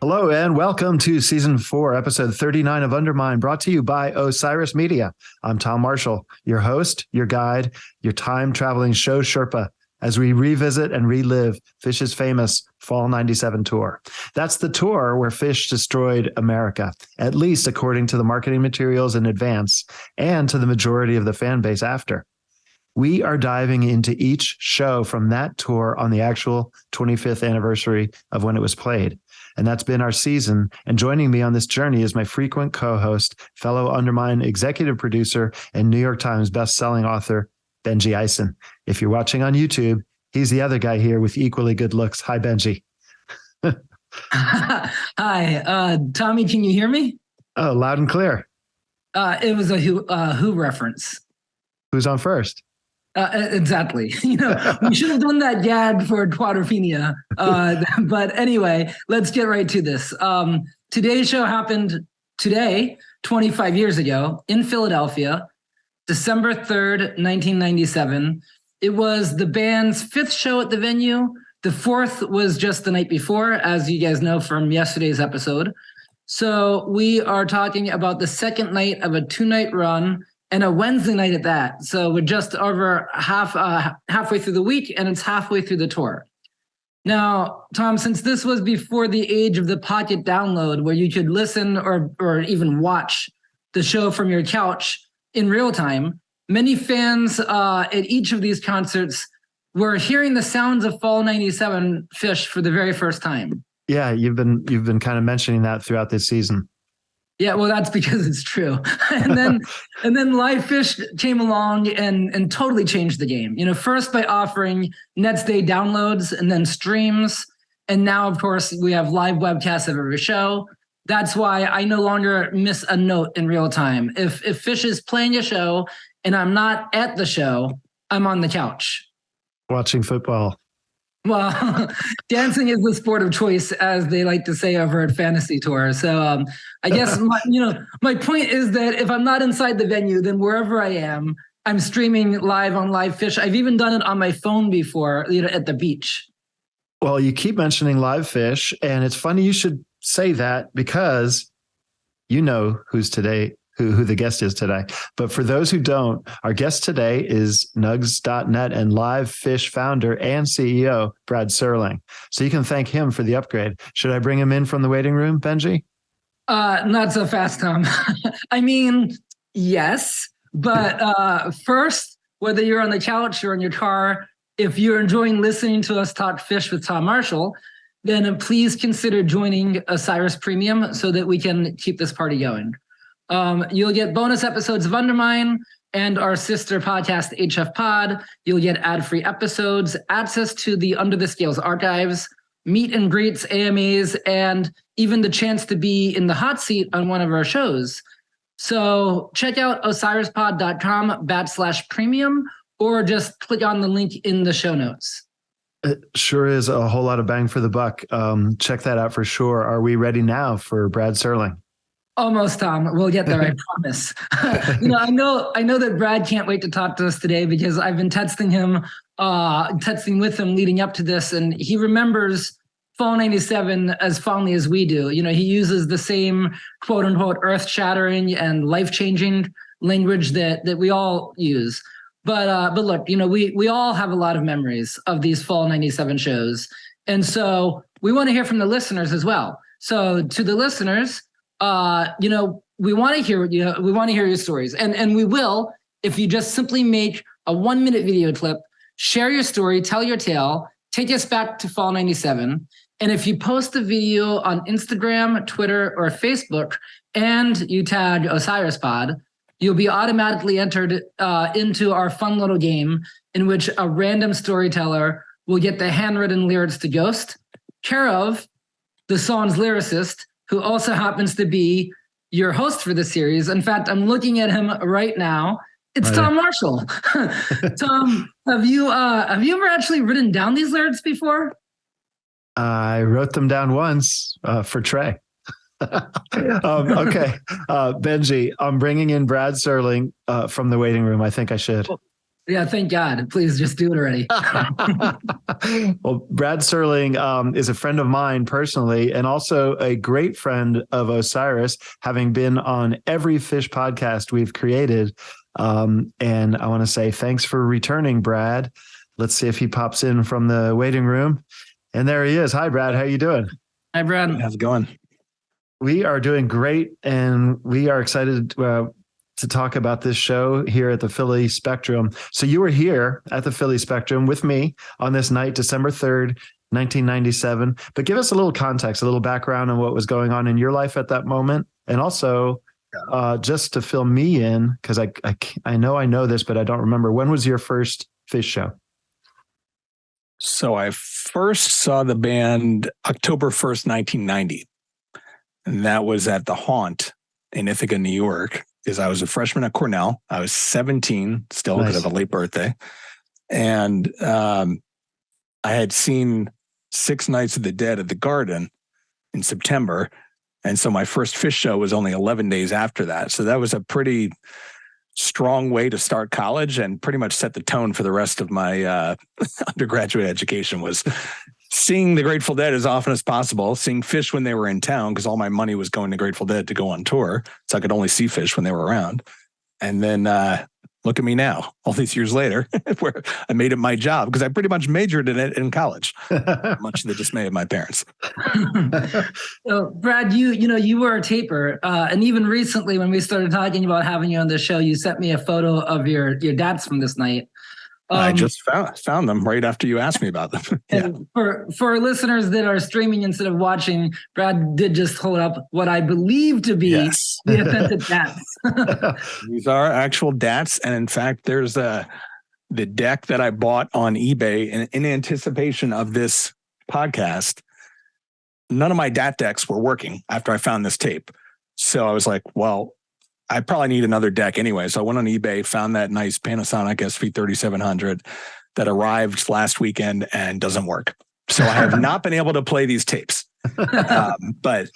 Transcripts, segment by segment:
Hello and welcome to Season 4, Episode 39 of Undermine, brought to you by Osiris Media. I'm Tom Marshall, your host, your guide, your time-traveling show Sherpa, as we revisit and relive Phish's famous Fall 97 tour. That's the tour where Phish destroyed America, at least according to the marketing materials in advance and to the majority of the fan base after. We are diving into each show from that tour on the actual 25th anniversary of when it was played. And that's been our season. And joining me on this journey is my frequent co-host, fellow Undermine executive producer, and New York Times best-selling author, Benjy Eisen. If you're watching on YouTube, he's the other guy here with equally good looks. Hi, Benjy. Hi, Tommy, can you hear me? Oh, loud and clear. It was a Who reference. Who's on first? Exactly. We should have done that gag for Quadrophenia. But anyway, let's get right to this. Today's show happened today, 25 years ago, in Philadelphia, December 3rd, 1997. It was the band's fifth show at the venue. The fourth was just the night before, as you guys know from yesterday's episode. So we are talking about the second night of a two-night run, and a Wednesday night at that. So we're just over halfway through the week, and it's halfway through the tour. Now, Tom, since this was before the age of the pocket download, where you could listen or even watch the show from your couch in real time, many fans at each of these concerts were hearing the sounds of Fall 97 Phish for the very first time. Yeah, you've been kind of mentioning that throughout this season. Yeah, well, that's because it's true. and then Live Phish came along and totally changed the game. First by offering next day downloads and then streams. And now, of course, we have live webcasts of every show. That's why I no longer miss a note in real time. If Phish is playing a show and I'm not at the show, I'm on the couch. Watching football. Well, dancing is the sport of choice, as they like to say over at Fantasy Tour. So I guess my point is that if I'm not inside the venue, then wherever I am, I'm streaming live on Live Phish. I've even done it on my phone before, at the beach. Well, you keep mentioning Live Phish, and it's funny you should say that because you know who's today. Who the guest is today. But for those who don't, our guest today is Nugs.net and Live Phish founder and CEO, Brad Serling. So you can thank him for the upgrade. Should I bring him in from the waiting room, Benjy? Not so fast, Tom. I mean, yes. But first, whether you're on the couch or in your car, if you're enjoying listening to us talk Phish with Tom Marshall, then please consider joining Osiris Premium so that we can keep this party going. You'll get bonus episodes of Undermine and our sister podcast, HF Pod. You'll get ad-free episodes, access to the Under the Scales archives, meet and greets, AMAs, and even the chance to be in the hot seat on one of our shows. So check out osirispod.com/premium or just click on the link in the show notes. It sure is a whole lot of bang for the buck. Check that out for sure. Are we ready now for Brad Serling? Almost, Tom. We'll get there, I promise. I know that Brad can't wait to talk to us today because I've been texting with him leading up to this, and he remembers Fall 97 as fondly as we do. He uses the same quote unquote earth-shattering and life-changing language that we all use. But look, we all have a lot of memories of these Fall 97 shows, and so we want to hear from the listeners as well. So to the listeners, we want to hear your stories, and we will if you just simply make a 1-minute video clip, share your story, tell your tale, take us back to Fall 97. And if you post the video on Instagram, Twitter, or Facebook, and you tag OsirisPod, you'll be automatically entered into our fun little game in which a random storyteller will get the handwritten lyrics to Ghost, care of the song's lyricist, who also happens to be your host for the series. In fact, I'm looking at him right now. It's Tom Marshall. Tom, have you ever actually written down these lyrics before? I wrote them down once for Trey. Okay. Benjy, I'm bringing in Brad Serling from the waiting room. I think I should. Yeah, thank God. Please just do it already. Well, Brad Serling is a friend of mine personally, and also a great friend of Osiris, having been on every Phish podcast we've created. And I want to say thanks for returning, Brad. Let's see if he pops in from the waiting room. And there he is. Hi, Brad. How you doing? Hi, Brad. How's it going? We are doing great, and we are excited to talk about this show here at the Philly Spectrum. So you were here at the Philly Spectrum with me on this night, December 3rd, 1997. But give us a little context, a little background on what was going on in your life at that moment. And also just to fill me in, because I know this, but I don't remember. When was your first Phish show? So I first saw the band October 1st, 1990. And that was at the Haunt in Ithaca, New York. Because I was a freshman at Cornell. I was 17 still because of a late birthday. And I had seen 6 Nights of the Dead at the Garden in September. And so my first Phish show was only 11 days after that. So that was a pretty strong way to start college and pretty much set the tone for the rest of my undergraduate education, was seeing the Grateful Dead as often as possible, seeing Phish when they were in town, because all my money was going to Grateful Dead to go on tour. So I could only see Phish when they were around. And then look at me now, all these years later, where I made it my job because I pretty much majored in it in college, much to the dismay of my parents. So, Brad, you were a taper. And even recently when we started talking about having you on the show, you sent me a photo of your dads from this night. I just found them right after you asked me about them. And for listeners that are streaming instead of watching, Brad did just hold up what I believe to be the authentic DATs. These are actual DATs. And in fact, there's the deck that I bought on eBay in anticipation of this podcast. None of my DAT decks were working after I found this tape. So I was like, well, I probably need another deck anyway. So I went on eBay, found that nice Panasonic SV3700 that arrived last weekend and doesn't work. So I have not been able to play these tapes. But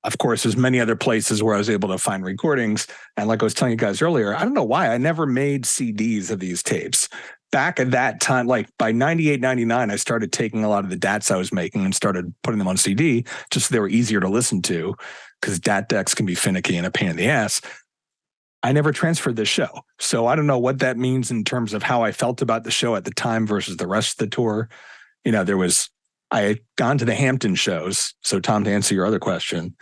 of course, there's many other places where I was able to find recordings. And like I was telling you guys earlier, I don't know why I never made CDs of these tapes. Back at that time, like by 98, 99, I started taking a lot of the DATs I was making and started putting them on CD just so they were easier to listen to, because DAT decks can be finicky and a pain in the ass. I never transferred the show. So I don't know what that means in terms of how I felt about the show at the time versus the rest of the tour. You know, I had gone to the Hampton shows. So Tom, to answer your other question,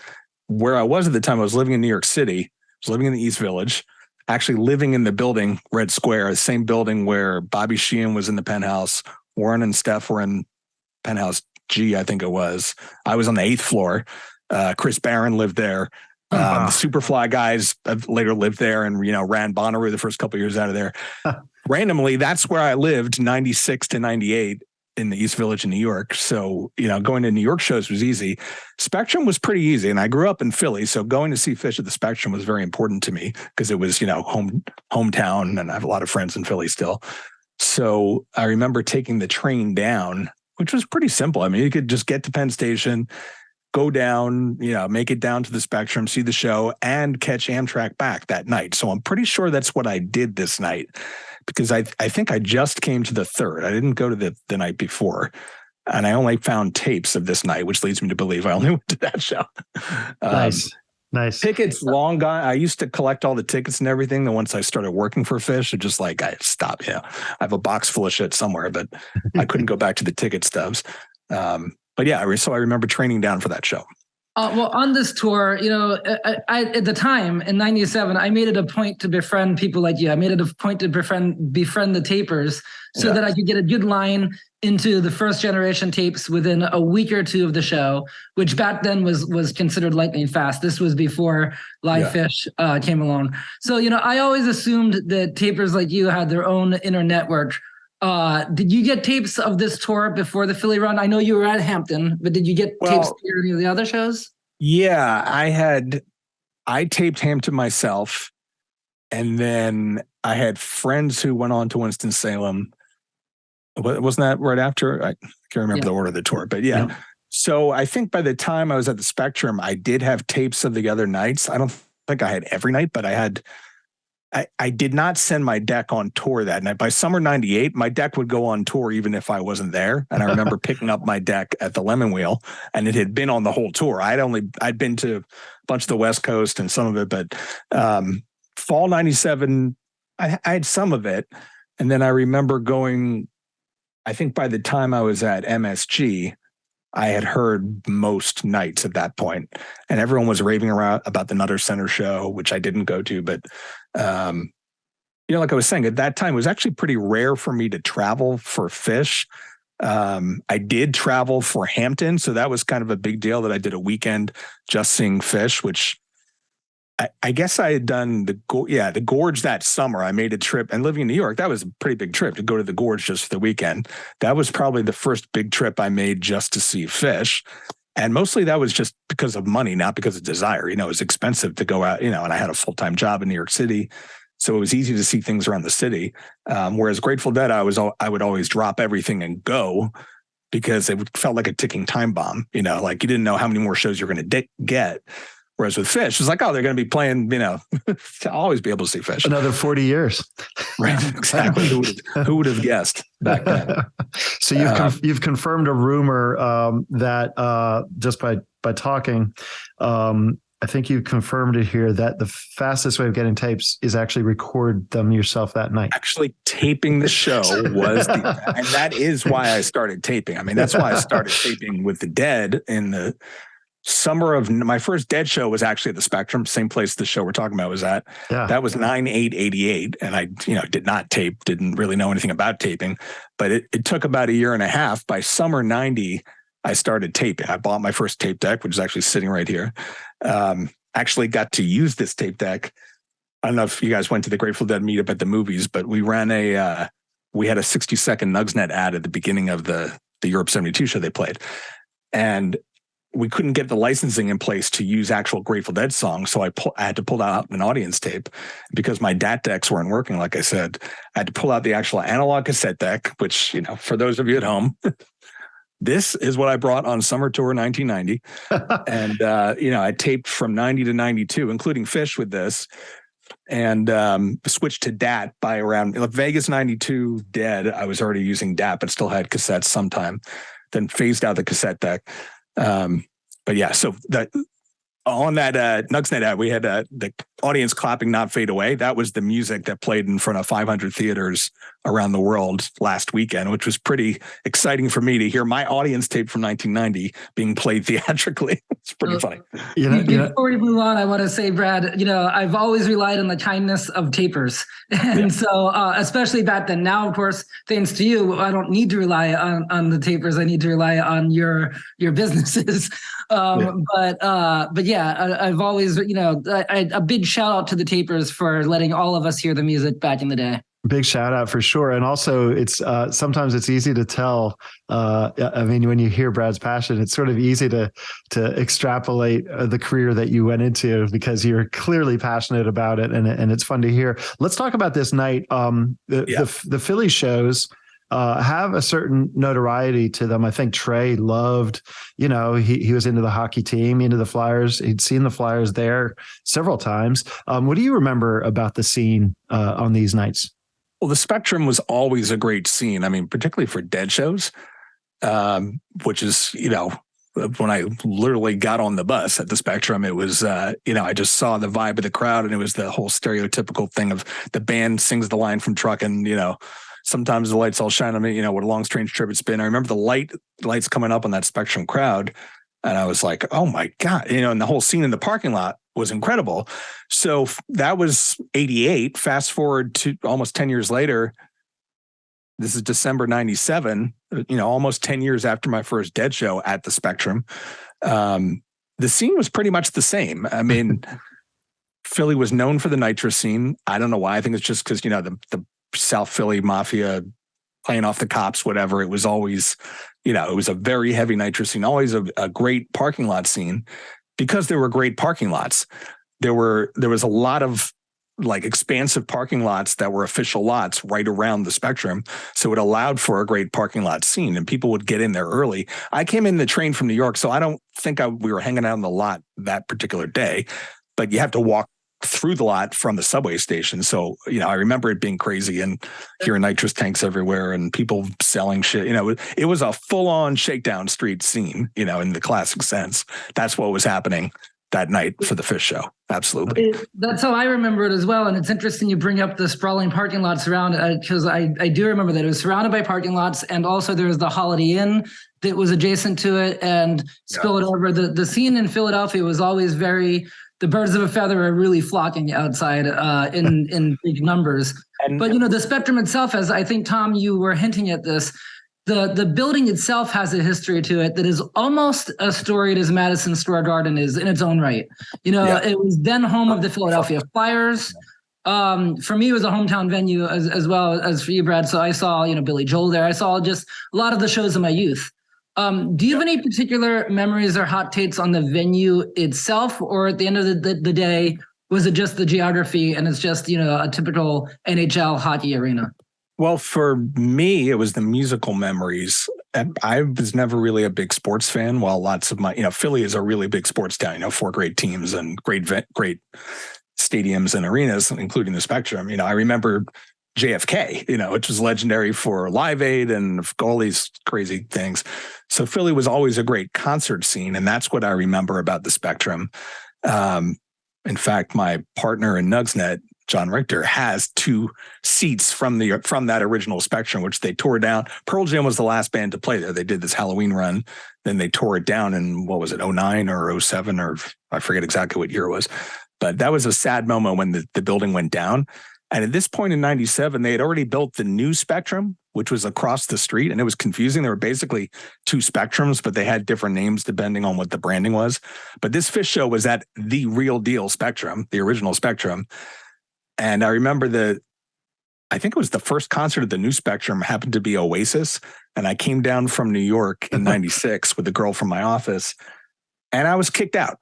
where I was at the time, I was living in New York City. I was living in the East Village, actually living in the building, Red Square, the same building where Bobby Sheehan was in the penthouse. Warren and Steph were in penthouse G, I think it was. I was on the 8th floor. Chris Barron lived there. The Superfly guys later lived there and, ran Bonnaroo the first couple of years out of there. Randomly, that's where I lived 96 to 98 in the East Village in New York. So, going to New York shows was easy. Spectrum was pretty easy. And I grew up in Philly. So going to see Phish at the Spectrum was very important to me because it was, hometown. And I have a lot of friends in Philly still. So I remember taking the train down, which was pretty simple. I mean, you could just get to Penn Station, go down, make it down to the Spectrum, see the show, and catch Amtrak back that night. So I'm pretty sure that's what I did this night, because I think I just came to the 3rd. I didn't go to the night before. And I only found tapes of this night, which leads me to believe I only went to that show. Nice. Tickets long gone. I used to collect all the tickets and everything. Then once I started working for Phish, it just I stopped. I have a box full of shit somewhere, but I couldn't go back to the ticket stubs. But yeah, so I remember training down for that show. Well, on this tour, I at the time in '97, I made it a point to befriend people like you. I made it a point to befriend the tapers so that I could get a good line into the first generation tapes within a week or two of the show, which back then was considered lightning fast. This was before Live Phish came along. So, I always assumed that tapers like you had their own inner network. Did you get tapes of this tour before the Philly run? I know you were at Hampton, but did you get tapes of any of the other shows? Yeah, I taped Hampton myself. And then I had friends who went on to Winston-Salem. Wasn't that right after? I can't remember the order of the tour, but yeah. So I think by the time I was at the Spectrum, I did have tapes of the other nights. I don't think I had every night, but I had I did not send my deck on tour that night. By summer 98, my deck would go on tour even if I wasn't there. And I remember picking up my deck at the Lemon Wheel, and it had been on the whole tour. I'd been to a bunch of the West Coast and some of it, but fall 97, I had some of it. And then I remember going, I think by the time I was at MSG, I had heard most nights at that point, and everyone was raving around about the Nutter Center show, which I didn't go to. But, like I was saying, at that time, it was actually pretty rare for me to travel for Phish. I did travel for Hampton, so that was kind of a big deal that I did a weekend just seeing Phish, which I guess I had done the Gorge that summer. I made a trip, and living in New York, that was a pretty big trip to go to the Gorge just for the weekend. That was probably the first big trip I made just to see Phish. And mostly that was just because of money, not because of desire. It was expensive to go out, and I had a full-time job in New York City. So it was easy to see things around the city. Whereas Grateful Dead, I would always drop everything and go because it felt like a ticking time bomb. Like you didn't know how many more shows you're going to get. Whereas with Phish, it's like, oh, they're going to be playing, to always be able to see Phish. Another 40 years. Right, exactly. Who would have guessed back then? So you've confirmed a rumor that just by talking, I think you confirmed it here that the fastest way of getting tapes is actually record them yourself that night. Actually, taping the show was and that is why I started taping. I mean, that's why I started taping with the Dead in the summer of my first Dead show was actually at the Spectrum, same place the show we're talking about was at. Yeah. That was 9/8/88. And I, did not tape, didn't really know anything about taping, but it took about a year and a half. By summer 90, I started taping. I bought my first tape deck, which is actually sitting right here. Actually got to use this tape deck. I don't know if you guys went to the Grateful Dead meetup at the movies, but we ran we had a 60-second Nugsnet ad at the beginning of the Europe 72 show they played. And we couldn't get the licensing in place to use actual Grateful Dead songs. So I had to pull out an audience tape because my DAT decks weren't working. Like I said, I had to pull out the actual analog cassette deck, which, for those of you at home, this is what I brought on summer tour 1990. And, I taped from 90 to 92, including Phish with this, and switched to DAT by around Vegas 92 Dead. I was already using DAT, but still had cassettes sometime, then phased out the cassette deck. But yeah, so that on that Nugsnet ad, we had the audience clapping Not Fade Away. That was the music that played in front of 500 theaters around the world last weekend, which was pretty exciting for me to hear my audience tape from 1990 being played theatrically. It's pretty funny. Before we move on, I want to say, Brad, I've always relied on the kindness of tapers. And so, especially back then. Now, of course, thanks to you, I don't need to rely on the tapers. I need to rely on your businesses. But yeah, I've always, a big shout out to the tapers for letting all of us hear the music back in the day. Big shout out for sure. And also it's sometimes it's easy to tell. When you hear Brad's passion, it's sort of easy to extrapolate the career that you went into because you're clearly passionate about it. And it's fun to hear. Let's talk about this night. The Philly shows have a certain notoriety to them. I think Trey loved, he was into the hockey team, into the Flyers. He'd seen the Flyers there several times. What do you remember about the scene on these nights? Well, the Spectrum was always a great scene. I mean, particularly for Dead shows, which is, when I literally got on the bus at the Spectrum, it was, I just saw the vibe of the crowd, and it was the whole stereotypical thing of the band sings the line from Truckin', sometimes the lights all shine on me, what a long, strange trip it's been. I remember the lights coming up on that Spectrum crowd, and I was like, oh my God, and the whole scene in the parking lot was incredible. So that was 88. Fast forward to almost 10 years later. This is December 97, almost 10 years after my first Dead show at the Spectrum. The scene was pretty much the same. I mean, Philly was known for the nitro scene. I don't know why. I think it's just because, the South Philly mafia playing off the cops, whatever. It was always, it was a very heavy nitro scene, always a great parking lot scene. Because there were great parking lots, there was a lot of expansive parking lots that were official lots right around the Spectrum. So it allowed for a great parking lot scene, and people would get in there early. I came in the train from New York, so I don't think we were hanging out in the lot that particular day, but you have to walk through the lot from the subway station. So, I remember it being crazy and hearing nitrous tanks everywhere and people selling shit. It was a full-on shakedown street scene, in the classic sense. That's what was happening that night for the Phish show. Absolutely. That's how I remember it as well. And it's interesting you bring up the sprawling parking lots around, because I do remember that it was surrounded by parking lots, and also there was the Holiday Inn that was adjacent to it and spilled over. The scene in Philadelphia was always the birds of a feather are really flocking outside in big numbers. But the Spectrum itself, as I think, Tom, you were hinting at this, the building itself has a history to it that is almost as storied as Madison Square Garden is in its own right. It was then home of the Philadelphia Flyers. For me, it was a hometown venue as well as for you, Brad. So I saw, Billy Joel there. I saw just a lot of the shows in my youth. Do you have any particular memories or hot takes on the venue itself, or at the end of the day, was it just the geography and it's just, a typical NHL hockey arena? Well, for me, it was the musical memories. And I was never really a big sports fan. While lots of my, Philly is a really big sports town, 4 great teams and great stadiums and arenas, including the Spectrum. I remember JFK, which was legendary for Live Aid and all these crazy things. So Philly was always a great concert scene. And that's what I remember about the Spectrum. In fact, my partner in Nugsnet, John Richter, has 2 seats from that original Spectrum, which they tore down. Pearl Jam was the last band to play there. They did this Halloween run. Then they tore it down in, what was it, 09 or 07, or I forget exactly what year it was. But that was a sad moment when the building went down. And at this point in 97, they had already built the new Spectrum, which was across the street. And it was confusing. There were basically 2 Spectrums, but they had different names depending on what the branding was. But this Phish show was at the real deal Spectrum, the original Spectrum. And I remember I think it was the first concert of the new Spectrum happened to be Oasis. And I came down from New York in 96 with a girl from my office. And I was kicked out.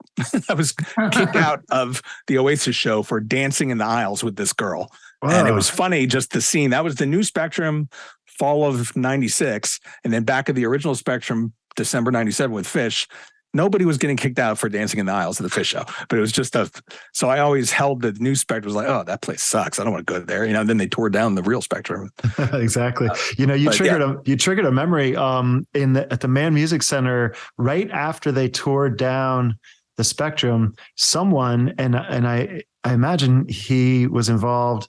I was kicked out of the Oasis show for dancing in the aisles with this girl. Wow. And it was funny, just the scene. That was the new Spectrum, fall of 96. And then back at the original Spectrum, December 97 with Phish. Nobody was getting kicked out for dancing in the aisles of the Phish show. But it was just so I always held the new Spectrum, was like, oh, that place sucks. I don't want to go there. Then they tore down the real Spectrum. Exactly. You triggered a memory at the Man Music Center right after they tore down the Spectrum. Someone, and I imagine he was involved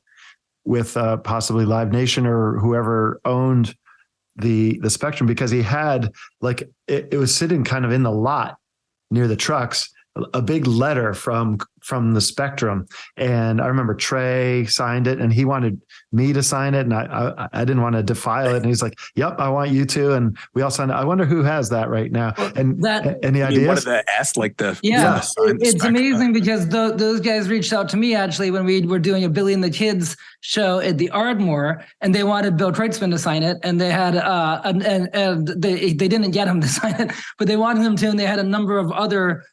with possibly Live Nation or whoever owned the Spectrum, because he had it was sitting kind of in the lot near the trucks, a big letter from the Spectrum. And I remember Trey signed it and he wanted me to sign it. And I didn't want to defile it. And he's like, yep, I want you to. And we all signed it. I wonder who has that right now. And any ideas? One of the S, it's amazing because those guys reached out to me actually when we were doing a Billy and the Kids show at the Ardmore, and they wanted Bill Kreutzmann to sign it. And they had, and they didn't get him to sign it, but they wanted him to, and they had a number of other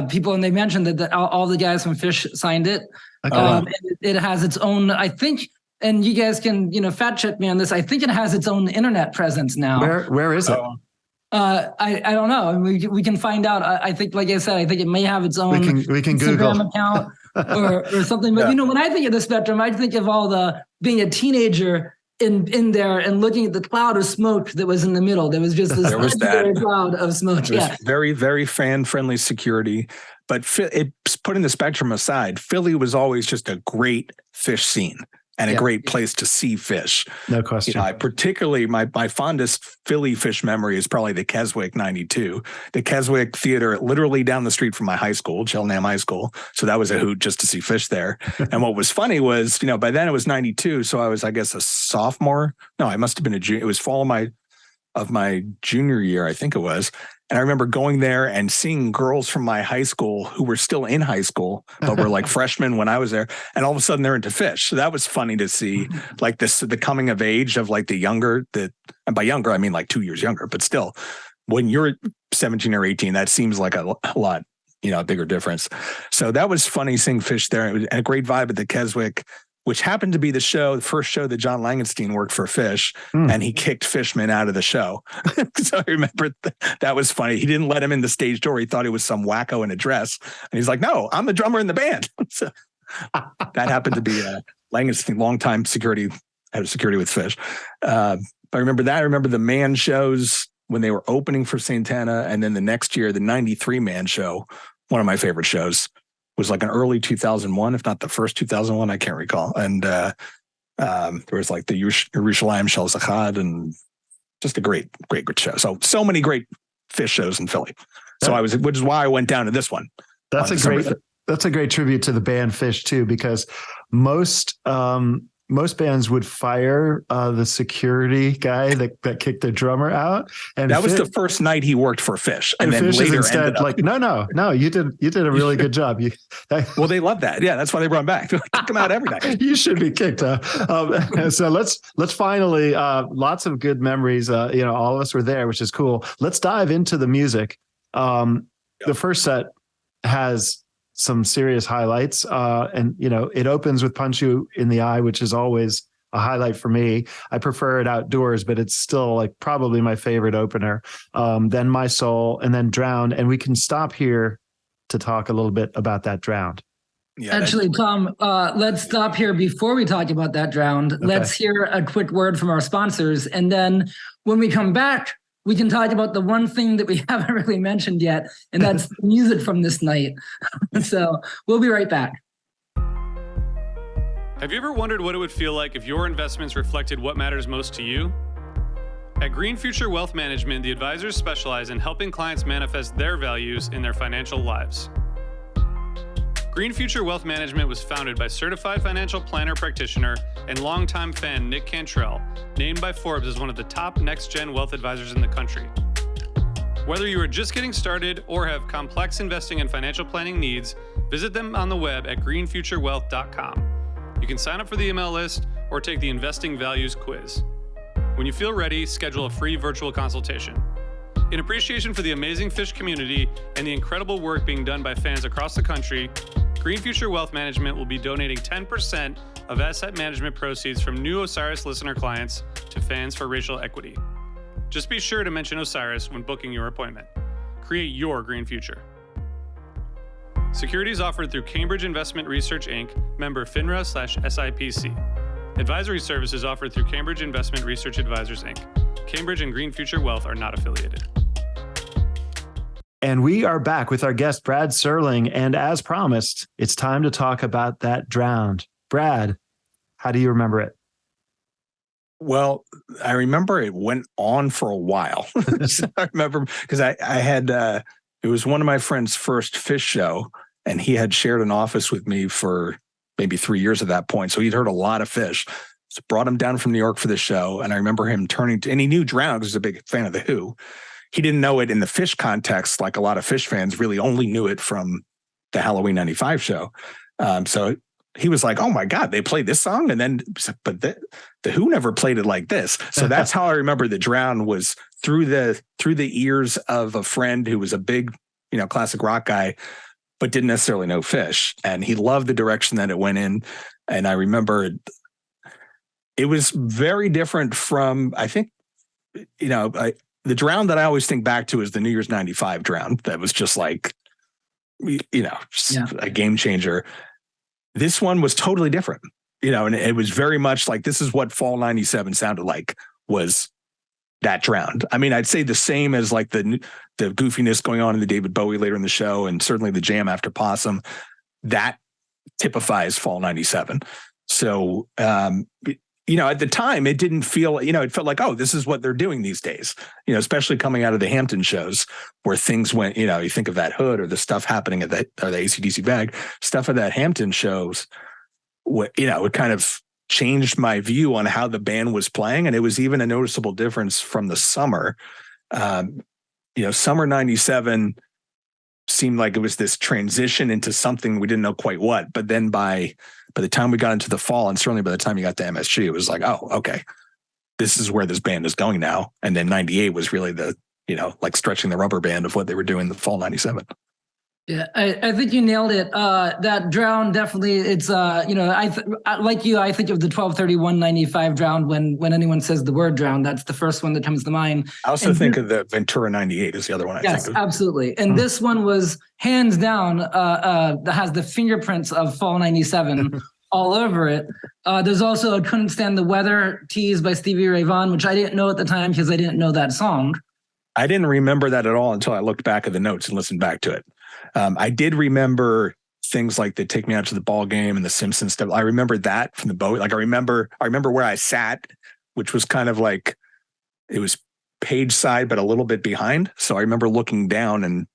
people, and they mentioned that all the guys from Phish signed it. Okay. It has its own, I think, and you guys can fact check me on this, I think it has its own internet presence now. Where is it? I don't know. I mean, we can find out. I think, like I said, I think it may have its own we can Instagram Google account or something. But when I think of the Spectrum, I think of all being a teenager in there and looking at the cloud of smoke that was in the middle. There was just this cloud of smoke. Yeah, very, very fan-friendly security. But putting the Spectrum aside, Philly was always just a great Phish scene and a great place to see Phish. No question. I particularly, my fondest Philly Phish memory is probably the Keswick 92. The Keswick Theater, literally down the street from my high school, Cheltenham High School. So that was a hoot just to see Phish there. And what was funny was, by then it was 92. So I was, I guess, a sophomore. No, I must have been a junior. It was fall of my junior year, I think it was. And I remember going there and seeing girls from my high school who were still in high school, but were like freshmen when I was there. And all of a sudden they're into Phish. So that was funny to see, like the coming of age of like the younger, and by younger, I mean like 2 years younger, but still when you're 17 or 18, that seems like a lot, a bigger difference. So that was funny seeing Phish there. It was a great vibe at the Keswick, which happened to be the first show that John Langenstein worked for Phish, and he kicked Fishman out of the show. So I remember that was funny. He didn't let him in the stage door. He thought he was some wacko in a dress. And he's like, no, I'm the drummer in the band. So That happened to be Langen's longtime head of security with Phish. But I remember that. I remember the Man shows when they were opening for Santana. And then the next year, the 93 Man show, one of my favorite shows, was like an early 2001, if not the first 2001, I can't recall. And there was like the Yerushalayim Shel Zachad, and just a great show. So many great Phish shows in Philly. Which is why I went down to this one. That's a great tribute to the band Phish too, because most bands would fire the security guy that kicked the drummer out, and that was the first night he worked for Phish, and then Phish later instead like, no, you did a really good job. Well, they love that. Yeah, that's why they brought him back. Kick him out every night. You should be kicked. So let's finally lots of good memories. All of us were there, which is cool. Let's dive into the music. The first set has some serious highlights. And it opens with Punch You in the Eye, which is always a highlight for me. I prefer it outdoors, but it's still like probably my favorite opener. Then My Soul, and then Drowned. And we can stop here to talk a little bit about that Drowned. Yeah, actually, Tom, let's stop here before we talk about that Drowned. Okay. Let's hear a quick word from our sponsors. And then when we come back, we can talk about the one thing that we haven't really mentioned yet, and that's music from this night. So we'll be right back. Have you ever wondered what it would feel like if your investments reflected what matters most to you? At Green Future Wealth Management, the advisors specialize in helping clients manifest their values in their financial lives. Green Future Wealth Management was founded by certified financial planner practitioner and longtime fan Nick Cantrell, named by Forbes as one of the top next-gen wealth advisors in the country. Whether you are just getting started or have complex investing and financial planning needs, visit them on the web at greenfuturewealth.com. You can sign up for the email list or take the Investing Values quiz. When you feel ready, schedule a free virtual consultation. In appreciation for the amazing Phish community and the incredible work being done by fans across the country, Green Future Wealth Management will be donating 10% of asset management proceeds from new Osiris listener clients to Fans for Racial Equity. Just be sure to mention Osiris when booking your appointment. Create your green future. Securities offered through Cambridge Investment Research, Inc., member FINRA/SIPC. Advisory services offered through Cambridge Investment Research Advisors, Inc. Cambridge and Green Future Wealth are not affiliated. And we are back with our guest, Brad Serling. And as promised, it's time to talk about that Drowned. Brad, how do you remember it? Well, I remember it went on for a while. So I remember because I had, it was one of my friend's first Phish show, and he had shared an office with me for maybe 3 years at that point. So he'd heard a lot of Phish. So brought him down from New York for the show. And I remember him and he knew Drowned because he was a big fan of The Who. He didn't know it in the Phish context, like a lot of Phish fans really only knew it from the Halloween 95 show. So he was like, oh my God, they played this song? And then, but the Who never played it like this. So that's how I remember the Drowned was through the ears of a friend who was a big, classic rock guy, but didn't necessarily know Phish. And he loved the direction that it went in. And I remember it was very different from, I think, the Drowned that I always think back to is the New Year's 95 Drowned. That was just like, a game changer. This one was totally different, and it was very much like, this is what Fall 97 sounded like, was that Drowned. I mean, I'd say the same as like the goofiness going on in the David Bowie later in the show, and certainly the jam after Possum, that typifies Fall 97. So, at the time, it didn't feel, it felt like, oh, this is what they're doing these days, especially coming out of the Hampton shows where things went, you think of that Hood or the stuff happening at the AC/DC Bag, stuff at that Hampton shows, it kind of changed my view on how the band was playing. And it was even a noticeable difference from the summer. Summer 97 seemed like it was this transition into something we didn't know quite what, but then by the time we got into the fall, and certainly by the time you got to MSG, it was like, oh, okay, this is where this band is going now. And then 98 was really the, like stretching the rubber band of what they were doing the fall 97. Yeah, I think you nailed it. That drown definitely. It's like you. I think of the 12/31/95 drowned when anyone says the word drown. That's the first one that comes to mind. I also think of the Ventura 98 is the other one I think of. Yes, absolutely. And this one was hands down that has the fingerprints of Fall 97 all over it. There's also Couldn't Stand the Weather tease by Stevie Ray Vaughan, which I didn't know at the time because I didn't know that song. I didn't remember that at all until I looked back at the notes and listened back to it. I did remember things like the Take Me Out to the Ball Game and the Simpsons stuff. I remember that from the Bowie. Like I remember where I sat, which was kind of like, it was page side, but a little bit behind. So I remember looking down and,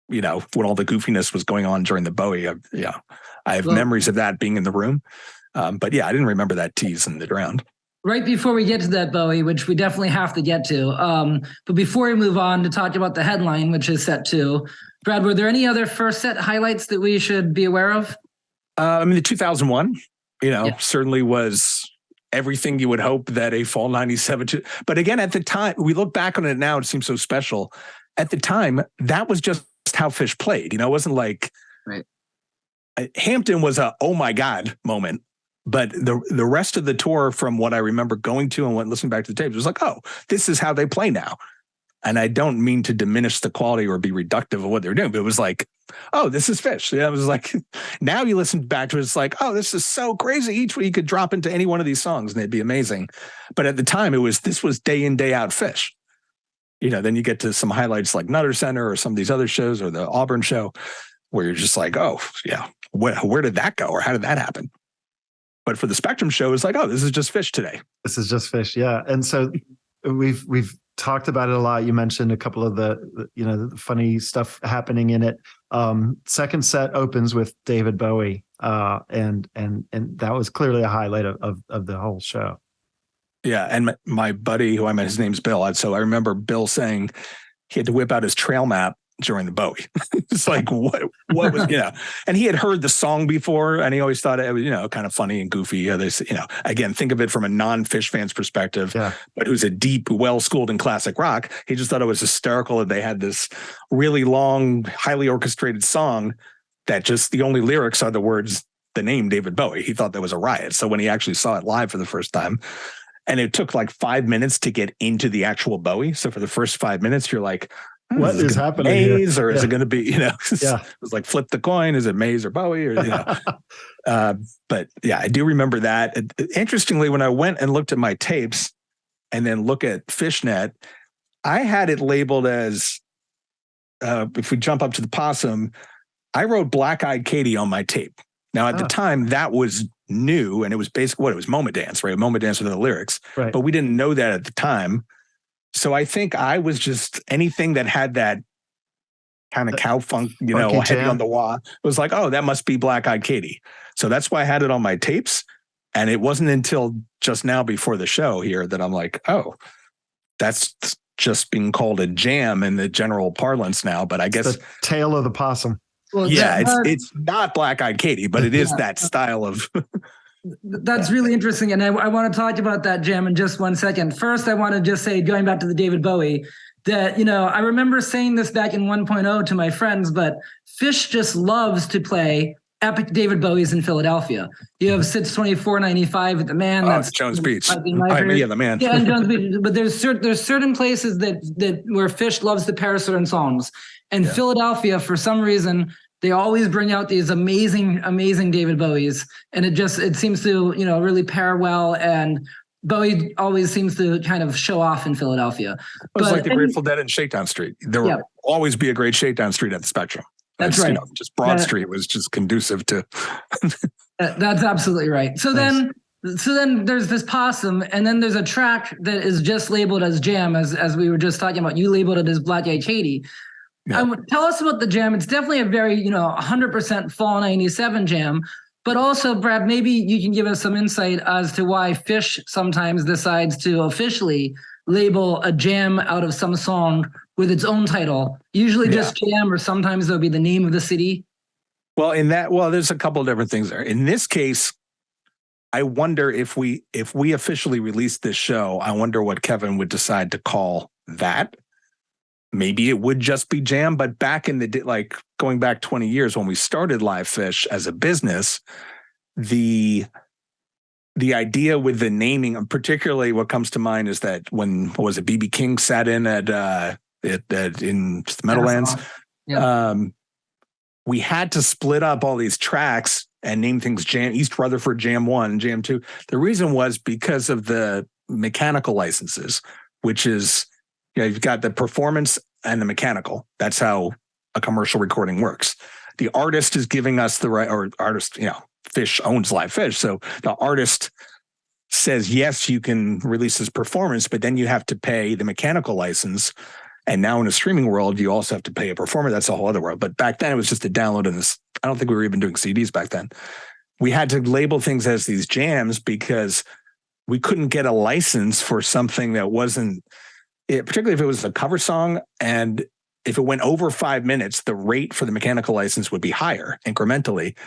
when all the goofiness was going on during the Bowie, I have memories of that being in the room. But yeah, I didn't remember that tease in the drown. Right before we get to that, Bowie, which we definitely have to get to. But before we move on to talk about the headline, which is set 2, Brad, were there any other first set highlights that we should be aware of? The 2001, certainly was everything you would hope that a Fall 97. But again, at the time, we look back on it now, it seems so special. At the time, that was just how Phish played. It wasn't like Hampton was a, oh my God moment. But the rest of the tour, from what I remember going to and listening back to the tapes, was like, oh, this is how they play now. And I don't mean to diminish the quality or be reductive of what they're doing, but it was like, oh, this is Phish. Yeah, it was like, now you listen back to it, it's like, oh, this is so crazy. Each week you could drop into any one of these songs and it'd be amazing. But at the time, this was day in, day out Phish. Then you get to some highlights like Nutter Center or some of these other shows or the Auburn show where you're just like, oh, yeah, where did that go? Or how did that happen? But for the Spectrum show, it's like, oh, this is just Phish today. This is just Phish, yeah. And so we've talked about it a lot. You mentioned a couple of the funny stuff happening in it. Second set opens with David Bowie, and that was clearly a highlight of the whole show. Yeah, and my buddy, who I met, his name's Bill. So I remember Bill saying he had to whip out his trail map during the Bowie. It's like, what was, and he had heard the song before and he always thought it was, kind of funny and goofy. Again, think of it from a non-Phish fan's perspective, but who's a deep, well-schooled in classic rock. He just thought it was hysterical that they had this really long, highly orchestrated song that just the only lyrics are the words, the name David Bowie. He thought that was a riot. So when he actually saw it live for the first time, and it took like 5 minutes to get into the actual Bowie. So for the first 5 minutes, you're like, what is happening Maze here? Or is it going to be, it was like flip the coin. Is it Maze or Bowie or, but yeah, I do remember that. Interestingly, when I went and looked at my tapes and then look at Fishnet, I had it labeled as, if we jump up to the Possum, I wrote Black Eyed Katie on my tape. Now at the time that was new and it was basically it was Moment Dance, right? Moment Dance with the lyrics, right. But we didn't know that at the time. So I think I was just anything that had that kind of cow funk, heavy on the wah. It was like, oh, that must be Black Eyed Katie. So that's why I had it on my tapes. And it wasn't until just now before the show here that I'm like, oh, that's just being called a jam in the general parlance now. But I guess the tail of the possum. Well, it's not Black Eyed Katie, but it is that style of. That's really interesting. And I want to talk about that jam in just 1 second. First, I want to just say, going back to the David Bowie, that, I remember saying this back in 1.0 to my friends, but Phish just loves to play epic David Bowies in Philadelphia. You have Sits 2495 at the Man. That's Jones Beach. The Man. Yeah, and Jones Beach. But there's certain places that where Phish loves to pair certain songs. And Philadelphia, for some reason, they always bring out these amazing David Bowies, and it seems to really pair well. And Bowie always seems to kind of show off in Philadelphia. It's like the Grateful Dead and Shakedown Street. There will always be a great Shakedown Street at the Spectrum. That's right. Just Broad Street was just conducive to. That's absolutely right. So then there's this Possum, and then there's a track that is just labeled as jam, as we were just talking about. You labeled it as Black Eyed Katie. Yeah. Tell us about the jam. It's definitely a very, 100% Fall 97 jam. But also, Brad, maybe you can give us some insight as to why Phish sometimes decides to officially label a jam out of some song with its own title. Usually just jam, or sometimes there'll be the name of the city. Well, there's a couple of different things there. In this case, I wonder if we officially released this show, I wonder what Kevin would decide to call that. maybe it would just be jam. But back in the day, like going back 20 years when we started Live Phish as a business, the idea with the naming, and particularly what comes to mind is that when, what was it, BB King sat in at in Meadowlands, we had to split up all these tracks and name things Jam, East Rutherford Jam 1 and Jam 2. The reason was because of the mechanical licenses, which is, you've got the performance and the mechanical. That's how a commercial recording works. The artist is giving us the right, or artist, Phish owns Live Phish. So the artist says, yes, you can release this performance, but then you have to pay the mechanical license. And now in a streaming world, you also have to pay a performer. That's a whole other world. But back then it was just a download in this. I don't think we were even doing CDs back then. We had to label things as these jams because we couldn't get a license for something that wasn't, particularly if it was a cover song. And if it went over 5 minutes, the rate for the mechanical license would be higher incrementally.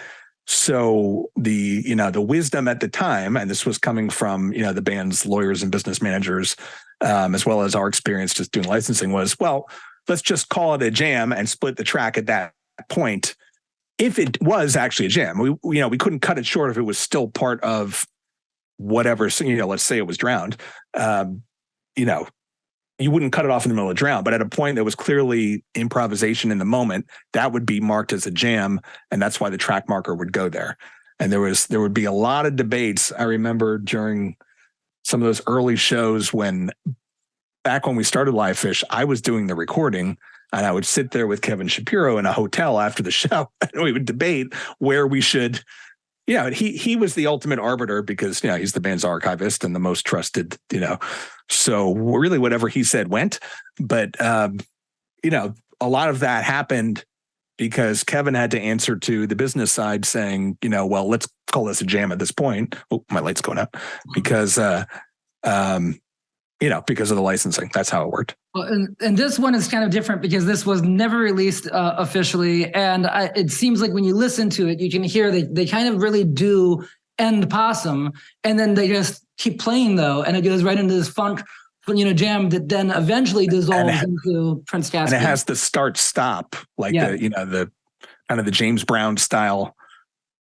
So the wisdom at the time, and this was coming from, the band's lawyers and business managers, as well as our experience just doing licensing, was, well, let's just call it a jam and split the track at that point. If it was actually a jam, we couldn't cut it short if it was still part of whatever, let's say it was Drowned, you wouldn't cut it off in the middle of Drowned, but at a point that was clearly improvisation in the moment, that would be marked as a jam. And that's why the track marker would go there. And there would be a lot of debates. I remember during some of those early shows back when we started Live Phish, I was doing the recording and I would sit there with Kevin Shapiro in a hotel after the show and we would debate where we should, he was the ultimate arbiter because, he's the band's archivist and the most trusted, so really whatever he said went. But, a lot of that happened because Kevin had to answer to the business side saying, well, let's call this a jam at this point. Oh, my light's going up because, because of the licensing. That's how it worked. Well, and this one is kind of different because this was never released officially. And it seems like when you listen to it, you can hear they kind of really do end Possum. And then they just keep playing, though. And it goes right into this funk, jam that then eventually dissolves into Prince Caspian. And it has the start-stop, like the kind of the James Brown style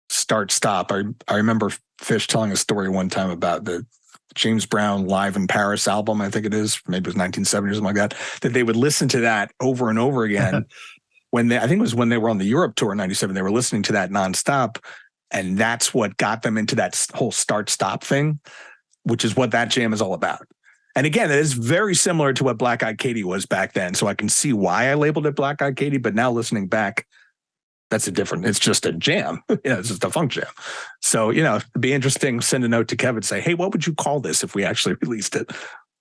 start-stop. I remember Phish telling a story one time about the James Brown Live in Paris album, I think it is, maybe it was 1970 or something like that they would listen to that over and over again. I think it was when they were on the Europe tour in 97, they were listening to that nonstop. And that's what got them into that whole start-stop thing, which is what that jam is all about. And again, it is very similar to what Black Eyed Katie was back then. So I can see why I labeled it Black Eyed Katie, but now listening back, it's just a jam. It's just a funk jam. So, it'd be interesting, send a note to Kevin, say, hey, what would you call this if we actually released it?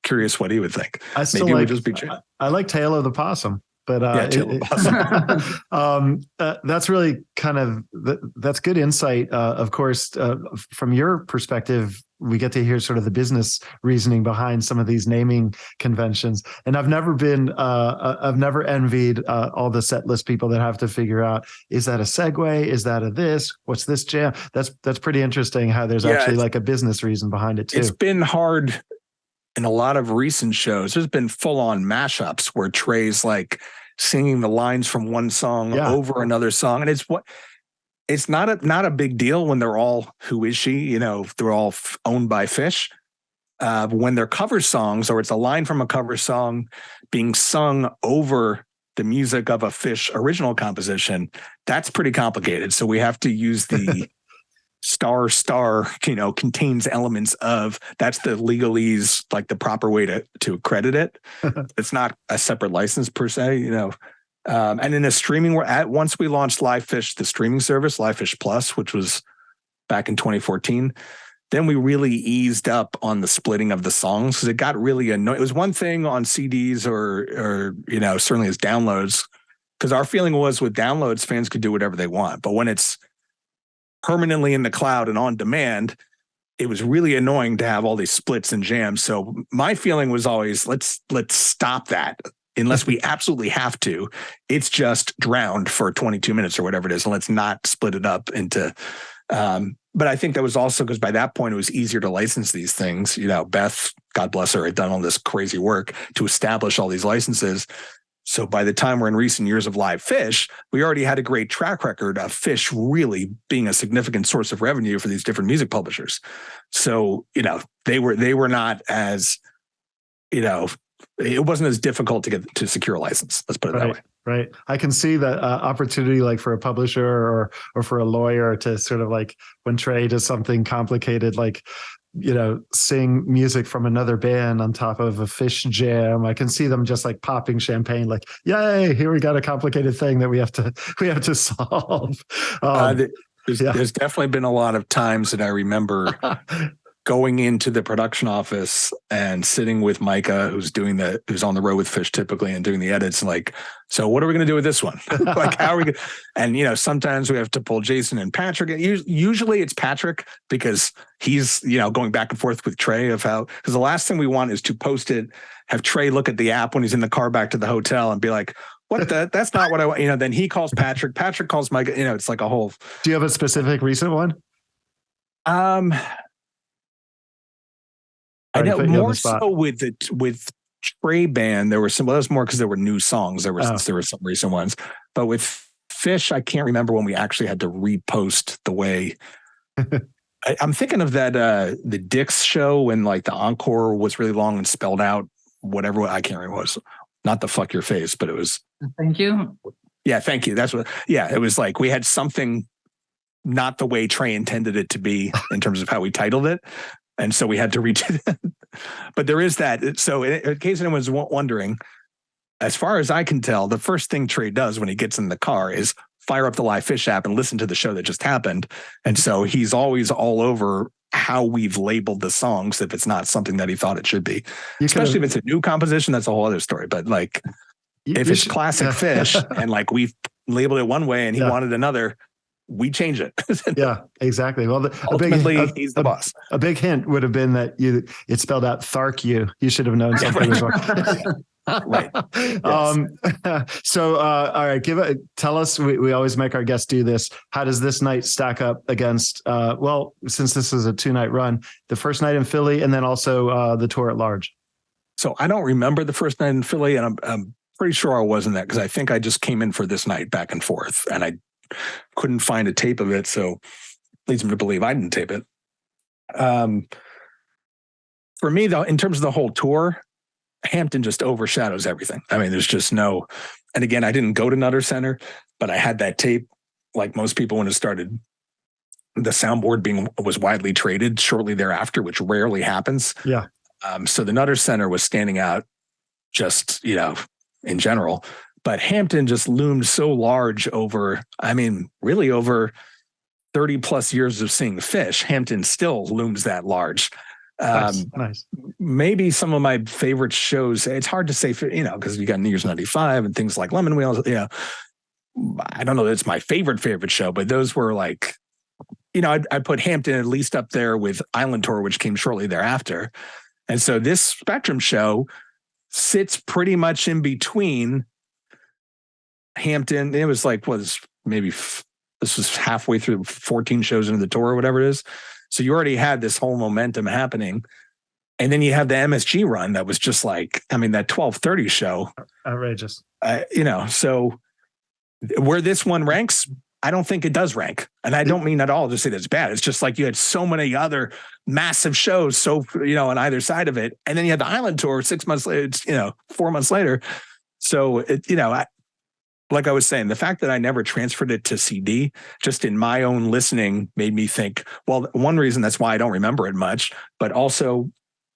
Curious what he would think. Maybe it would just be jam. I like Tail of the Possum. But that's really kind of that's good insight. Of course, from your perspective, we get to hear sort of the business reasoning behind some of these naming conventions. And I've never envied all the set list people that have to figure out, is that a segue? Is that a this? What's this jam? That's pretty interesting how there's actually like a business reason behind it too. It's been hard in a lot of recent shows. There's been full on mashups where Trey's like singing the lines from one song over another song. And it's not a big deal when they're all Who Is She? They're all owned by Phish. When they're cover songs or it's a line from a cover song being sung over the music of a Phish original composition, that's pretty complicated. So we have to use the star, contains elements of, that's the legalese, like the proper way to credit it. It's not a separate license per se, and in a streaming, once we launched Live Phish, the streaming service, Live Phish Plus, which was back in 2014, then we really eased up on the splitting of the songs because it got really annoying. It was one thing on CDs or certainly as downloads, because our feeling was with downloads, fans could do whatever they want. But when it's permanently in the cloud and on demand, it was really annoying to have all these splits and jams. So my feeling was always, let's stop that unless we absolutely have to. It's just Drowned for 22 minutes or whatever it is, and let's not split it up into. But I think that was also because by that point it was easier to license these things. Beth, God bless her, had done all this crazy work to establish all these licenses. So by the time we're in recent years of live Phish, we already had a great track record of Phish really being a significant source of revenue for these different music publishers. So, they were not as, it wasn't as difficult to secure a license. Let's put it that way. Right. I can see that opportunity, like for a publisher or for a lawyer, to sort of like when Trey does something complicated, like, sing music from another band on top of a Phish jam. I can see them just like popping champagne, like, yay, here we got a complicated thing that we have to solve. There's definitely been a lot of times that I remember going into the production office and sitting with Micah, who's on the road with Phish typically and doing the edits. And like, so what are we going to do with this one? Like, how are we going to, and sometimes we have to pull Jason and Patrick. Usually it's Patrick because he's, going back and forth with Trey because the last thing we want is to post it, have Trey look at the app when he's in the car back to the hotel and be like, that's not what I want. Then he calls Patrick calls Micah, it's like a whole. Do you have a specific recent one? I know more so with Trey band, there were that was more because there were new songs. There were some recent ones, but with Phish, I can't remember when we actually had to repost the way. I'm thinking of that the Dix show when like the encore was really long and spelled out whatever. I can't remember what it was. Not the fuck your face, but it was. Thank you. Yeah, thank you. That's what. Yeah, it was like we had something not the way Trey intended it to be in terms of how we titled it. And so we had to reach it. But there is that. So in case anyone's wondering, as far as I can tell, the first thing Trey does when he gets in the car is fire up the live Phish app and listen to the show that just happened. And so he's always all over how we've labeled the songs if it's not something that he thought it should be. Especially if it's a new composition, that's a whole other story. But like if it's classic Phish and like we've labeled it one way and he wanted another, we change it. Yeah, exactly. Well, ultimately, he's the boss. A big hint would have been that it spelled out Thark you. You should have known something was wrong. Right. Yes. So, all right, tell us, we always make our guests do this. How does this night stack up against, since this is a 2-night run, the first night in Philly and then also the tour at large? So I don't remember the first night in Philly, and I'm pretty sure I wasn't that because I think I just came in for this night back and forth, and I couldn't find a tape of it, so leads me to believe I didn't tape it. For me, though, in terms of the whole tour, Hampton just overshadows everything. I mean, there's just no, and again, I didn't go to Nutter Center, but I had that tape like most people when it started. The soundboard was widely traded shortly thereafter, which rarely happens. Yeah. So the Nutter Center was standing out just, in general. But Hampton just loomed so large over 30 plus years of seeing Phish. Hampton still looms that large. Nice. Maybe some of my favorite shows, it's hard to say, because you got New Year's 95 and things like Lemon Wheels. I don't know that it's my favorite show, but those were like, I'd put Hampton at least up there with Island Tour, which came shortly thereafter. And so this Spectrum show sits pretty much in between Hampton. It was like, this was halfway through 14 shows into the tour or whatever it is. So you already had this whole momentum happening. And then you have the MSG run that was just like, that 12:30 show. Outrageous. So where this one ranks, I don't think it does rank. And I don't mean at all to say that's bad. It's just like you had so many other massive shows, on either side of it. And then you had the Island Tour 6 months later, 4 months later. So, like I was saying, the fact that I never transferred it to CD, just in my own listening, made me think, well, one reason that's why I don't remember it much, but also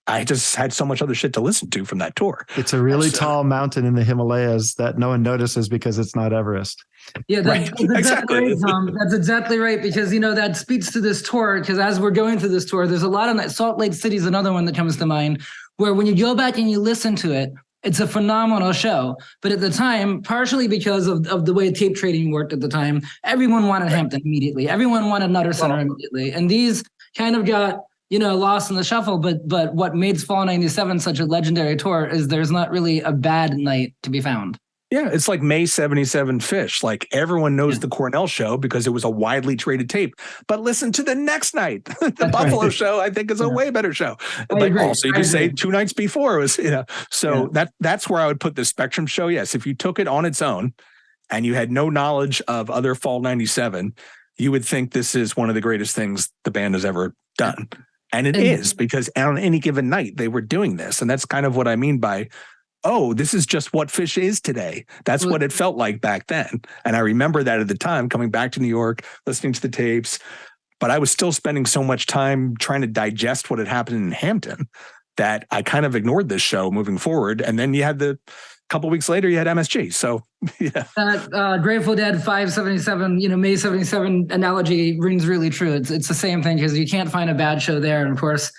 I just had so much other shit to listen to from that tour. It's a really tall mountain in the Himalayas that no one notices because it's not Everest. Yeah, that's exactly right, Tom. That's exactly right, because, that speaks to this tour, because as we're going through this tour, there's a lot of that. Salt Lake City is another one that comes to mind, where when you go back and you listen to it, it's a phenomenal show. But at the time, partially because of the way tape trading worked at the time, everyone wanted Hampton immediately. Everyone wanted Nutter Center immediately. And these kind of got, lost in the shuffle. But what made Fall 97 such a legendary tour is there's not really a bad night to be found. Yeah, it's like May 77 Phish. Like everyone knows the Cornell show because it was a widely traded tape. But listen to the next night. The Buffalo show, I think, is a way better show. But also you could say 2 nights before was, so that's where I would put the Spectrum show. Yes, if you took it on its own and you had no knowledge of other Fall 97, you would think this is one of the greatest things the band has ever done. And it is, because on any given night they were doing this. And that's kind of what I mean by, oh, this is just what Phish is today. That's what it felt like back then. And I remember that at the time, coming back to New York, listening to the tapes, but I was still spending so much time trying to digest what had happened in Hampton that I kind of ignored this show moving forward. And then you had a couple weeks later, you had MSG. So yeah. That Grateful Dead 577, May 77 analogy rings really true. It's the same thing, because you can't find a bad show there. And of course,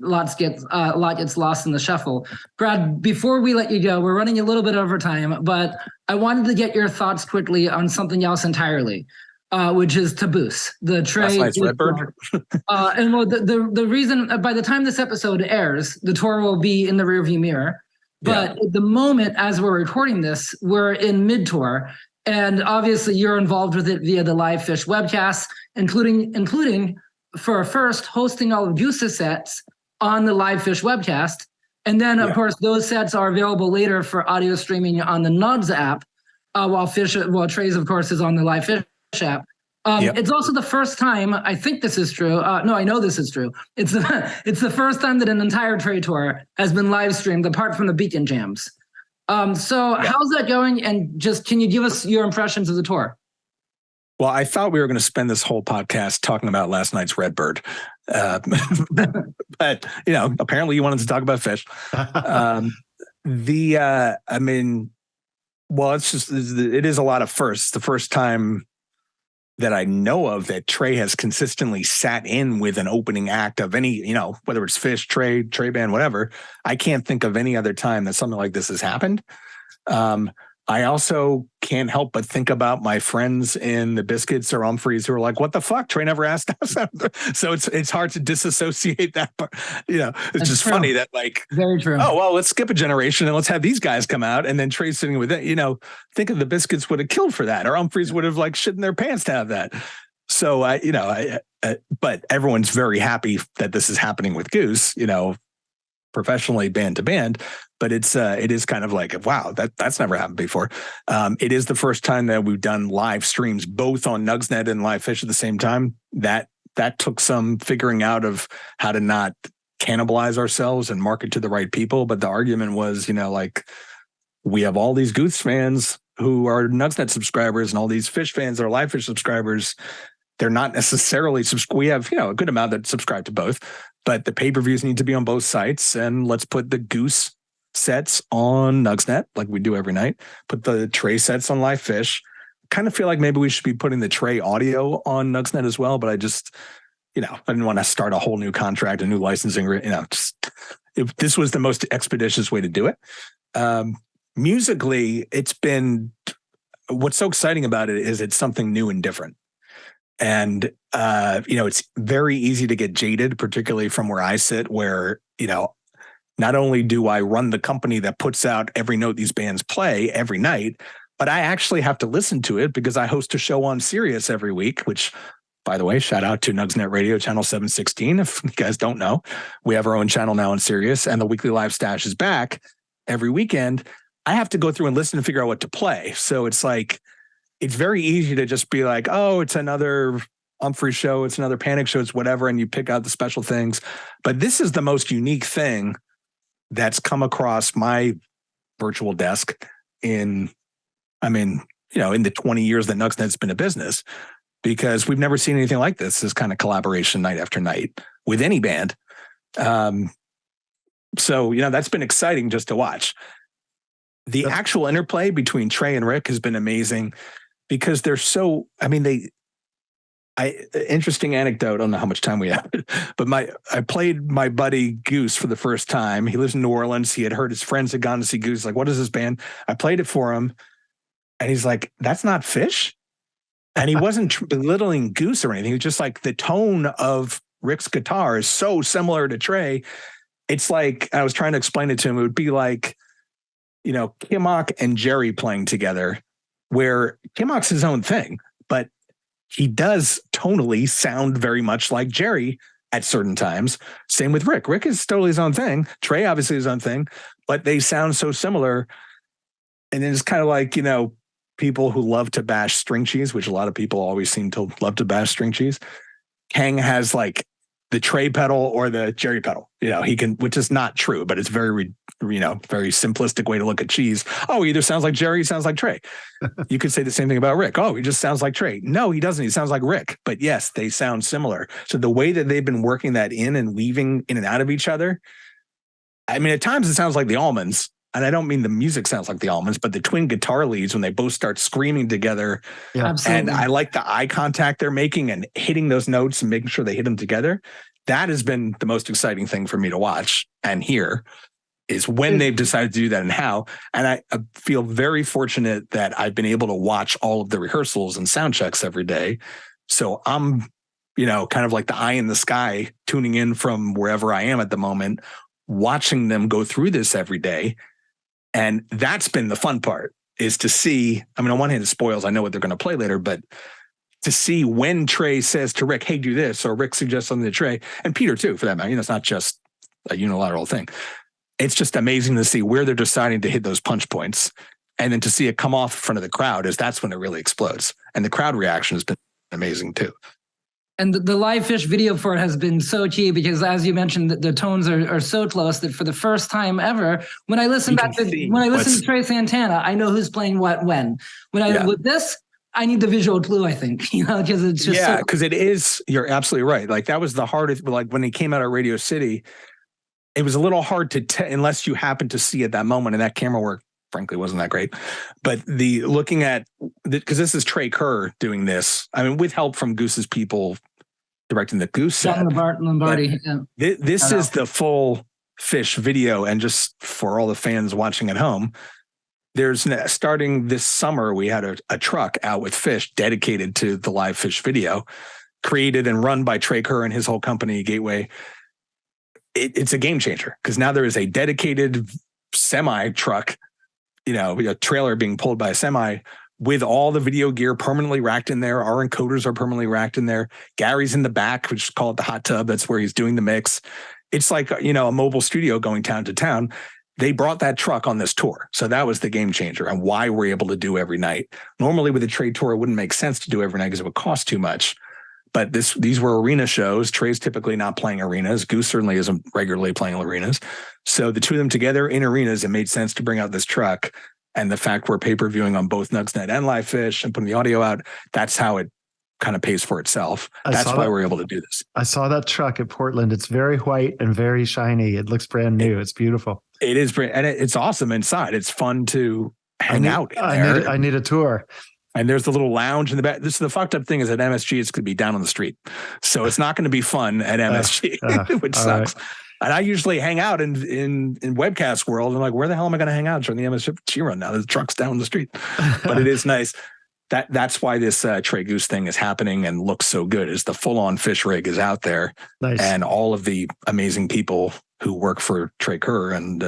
a lot gets lost in the shuffle. Brad, before we let you go, we're running a little bit over time, but I wanted to get your thoughts quickly on something else entirely, which is Taboos, the Trey. Last night's Redbird. And well, the reason, by the time this episode airs, the tour will be in the rearview mirror. But at the moment, as we're recording this, we're in mid-tour. And obviously you're involved with it via the live Phish webcasts, including for first hosting all of Goose's sets on the live Phish webcast. And then, of course, those sets are available later for audio streaming on the Nugs app, while Trey's, of course, is on the live Phish app. It's also the first time, I think this is true. No, I know this is true. It's the first time that an entire Trey tour has been live streamed, apart from the Beacon Jams. How's that going? And just, can you give us your impressions of the tour? Well, I thought we were going to spend this whole podcast talking about last night's Redbird. But, apparently you wanted to talk about Phish. It is a lot of firsts. The first time that I know of that Trey has consistently sat in with an opening act of any, whether it's Phish, Trey band, whatever. I can't think of any other time that something like this has happened. I also can't help but think about my friends in the Biscuits or Umphreys who are like, what the fuck? Trey never asked us. So it's hard to disassociate that part. It's That's just true. Funny that very true. Oh, well, let's skip a generation and let's have these guys come out. And then Trey's sitting with it, think of the Biscuits would have killed for that, or Umphreys would have shit in their pants to have that. So but everyone's very happy that this is happening with Goose, professionally, band to band. But it is kind of like, wow, that's never happened before. It is the first time that we've done live streams, both on Nugsnet and Live Phish at the same time. That took some figuring out of how to not cannibalize ourselves and market to the right people. But the argument was, we have all these Goose fans who are Nugsnet subscribers and all these Phish fans that are Live Phish subscribers. They're not necessarily we have, a good amount that subscribe to both, but the pay-per-views need to be on both sites. And let's put the Goose sets on Nugsnet like we do every night, put the Trey sets on Live Phish. Kind of feel like maybe we should be putting the Trey audio on Nugsnet as well, but I just, I didn't want to start a whole new contract, a new licensing, if this was the most expeditious way to do it. Musically, it's been, what's so exciting about it is it's something new and different. And, it's very easy to get jaded, particularly from where I sit, where, not only do I run the company that puts out every note these bands play every night, but I actually have to listen to it because I host a show on Sirius every week, which, by the way, shout out to Nugsnet Radio channel 716. If you guys don't know, we have our own channel now on Sirius, and the weekly live stash is back every weekend. I have to go through and listen and figure out what to play. So it's very easy to just be like, oh, it's another Humphrey show, it's another Panic show, it's whatever, and you pick out the special things. But this is the most unique thing that's come across my virtual desk in the 20 years that Nugsnet's been a business, because we've never seen anything like this kind of collaboration night after night with any band. So that's been exciting just to watch. The actual interplay between Trey and Rick has been amazing because they're so, interesting anecdote. I don't know how much time we have, but I played my buddy Goose for the first time. He lives in New Orleans. He had heard his friends had gone to see Goose. Like, what is this band? I played it for him, and he's like, "That's not Phish." And he wasn't belittling Goose or anything. It was just like the tone of Rick's guitar is so similar to Trey. It's like, I was trying to explain it to him. It would be like Kimmock and Jerry playing together, where Kimmock's his own thing, but he does tonally sound very much like Jerry at certain times. Same with Rick. Rick is totally his own thing. Trey obviously his own thing, but they sound so similar. And then it's kind of like, people who love to bash string cheese, which a lot of people always seem to love to bash string cheese. Kang has like the Trey pedal or the Jerry pedal, he can, which is not true, but it's very simplistic way to look at cheese. Oh, he either sounds like Jerry, he sounds like Trey. You could say the same thing about Rick. Oh, he just sounds like Trey. No, he doesn't. He sounds like Rick. But yes, they sound similar. So the way that they've been working that in and weaving in and out of each other, I mean, at times it sounds like the Almonds. And I don't mean the music sounds like the Almonds, but the twin guitar leads when they both start screaming together. Yeah, absolutely. And I like the eye contact they're making and hitting those notes and making sure they hit them together. That has been the most exciting thing for me to watch and hear, is when they've decided to do that and how. And I feel very fortunate that I've been able to watch all of the rehearsals and sound checks every day. So I'm, kind of like the eye in the sky, tuning in from wherever I am at the moment, watching them go through this every day. And that's been the fun part, is to see, on one hand, it spoils, I know what they're going to play later, but to see when Trey says to Rick, hey, do this, or Rick suggests something to Trey, and Peter too, for that matter, it's not just a unilateral thing. It's just amazing to see where they're deciding to hit those punch points. And then to see it come off in front of the crowd, that's when it really explodes. And the crowd reaction has been amazing too. And the live Phish video for it has been so key because, as you mentioned, the tones are so close that for the first time ever, when I listen to Trey Santana, I know who's playing what when. With this, I need the visual clue, I think, because it's just because it is. You're absolutely right. Like that was the hardest. Like when he came out of Radio City, it was a little hard to unless you happen to see at that moment, and that camera work frankly wasn't that great. But looking at, because this is Trey Kerr doing this, with help from Goose's people directing the Goose set. Lombardi. Yeah. This is the full Phish video. And just for all the fans watching at home, starting this summer, we had a truck out with Phish dedicated to the live Phish video, created and run by Trey Kerr and his whole company, Gateway. It's a game changer because now there is a dedicated semi truck, a trailer being pulled by a semi with all the video gear permanently racked in there. Our encoders are permanently racked in there. Gary's in the back, which is called the hot tub. That's where he's doing the mix. It's like, a mobile studio going town to town. They brought that truck on this tour. So that was the game changer and why we're able to do every night. Normally with a trade tour, it wouldn't make sense to do every night because it would cost too much. But these were arena shows. Trey's typically not playing arenas. Goose certainly isn't regularly playing arenas. So the two of them together in arenas, it made sense to bring out this truck. And the fact we're pay-per-viewing on both Nugsnet and Live Phish and putting the audio out, that's how it kind of pays for itself. That's why we're able to do this. I saw that truck at Portland. It's very white and very shiny. It looks brand new. It's beautiful. It is, and it's awesome inside. It's fun to hang out in there. I need a tour. And there's the little lounge in the back. The fucked up thing is at MSG, it's going to be down on the street. So it's not going to be fun at MSG, which sucks. Right. And I usually hang out in webcast world. And like, where the hell am I going to hang out during the MSG run now? The truck's down the street. But it is nice. That's why this Trey Goose thing is happening and looks so good, is the full-on Phish rig is out there. Nice. And all of the amazing people who work for Trey Kerr and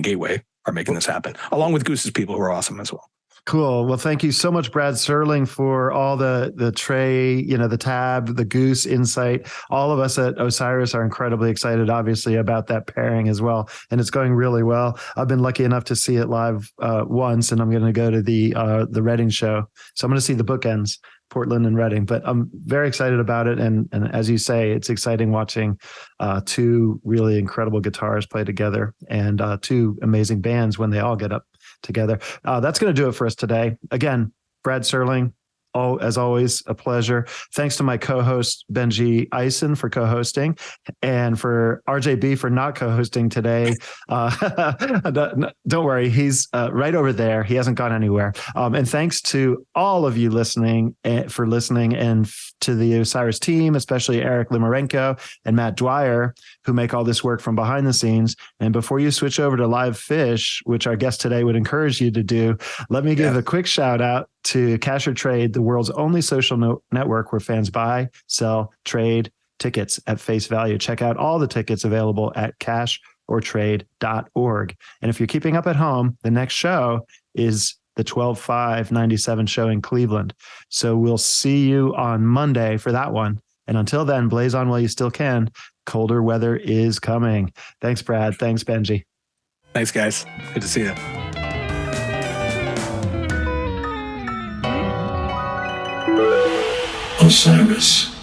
Gateway are making this happen, along with Goose's people who are awesome as well. Cool. Well, thank you so much, Brad Serling, for all the Trey, the tab, the Goose insight. All of us at Osiris are incredibly excited, obviously, about that pairing as well. And it's going really well. I've been lucky enough to see it live once, and I'm going to go to the Reading show. So I'm going to see the bookends, Portland and Reading. But I'm very excited about it. And as you say, it's exciting watching two really incredible guitars play together and two amazing bands when they all get up together. That's going to do it for us today. Again, Brad Serling, as always, a pleasure. Thanks to my co-host, Benjy Eisen, for co-hosting, and for RJB for not co-hosting today. Don't worry, he's right over there. He hasn't gone anywhere. And thanks to all of you for listening, and to the Osiris team, especially Eric Limarenko and Matt Dwyer, who make all this work from behind the scenes. And before you switch over to Live Phish, which our guest today would encourage you to do, let me give a quick shout out to Cash or Trade, the world's only social network where fans buy, sell, trade tickets at face value. Check out all the tickets available at Cash or trade.org. And if you're keeping up at home, the next show is the 12/5/97 show in Cleveland. So we'll see you on Monday for that one. And until then, blaze on while you still can. Colder weather is coming. Thanks, Brad. Thanks, Benjy. Thanks, guys. Good to see you. Osiris.